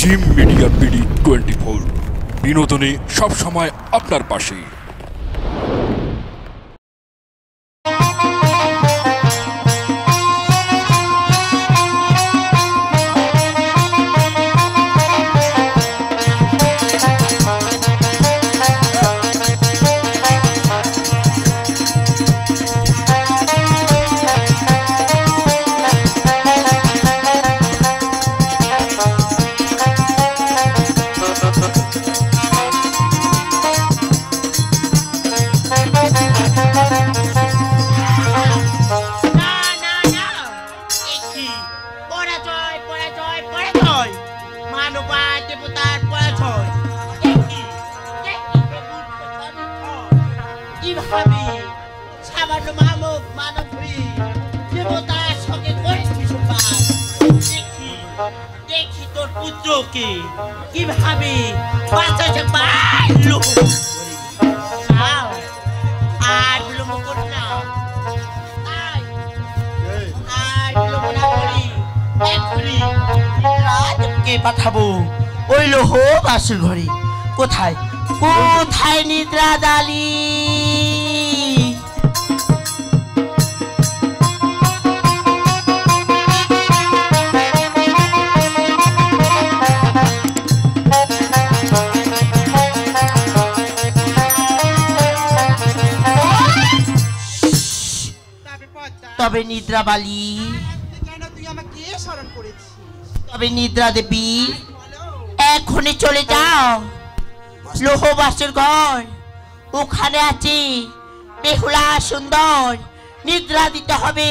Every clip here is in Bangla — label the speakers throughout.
Speaker 1: জিম মিডিয়া বিডি 24 বিনোদনে সবসময় আপনার পাশে।
Speaker 2: পাঠাবো ওই লোহ বাসুর ঘরে। কোথায় কোথায় নিদ্রা দালি? তবে নিদ্রা বালি, তবে নিদ্রা দেবী এখনই চলে যাও লোহ বাসুর ঘর। ওখানে আছে বেহুলা সুন্দর, নিদ্রা দিতে হবে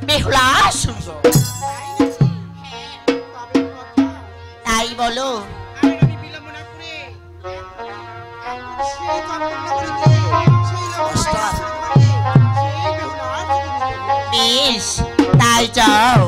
Speaker 2: বেহুলা সুন্দর। তাই বলো? বেশ, তাই যাও।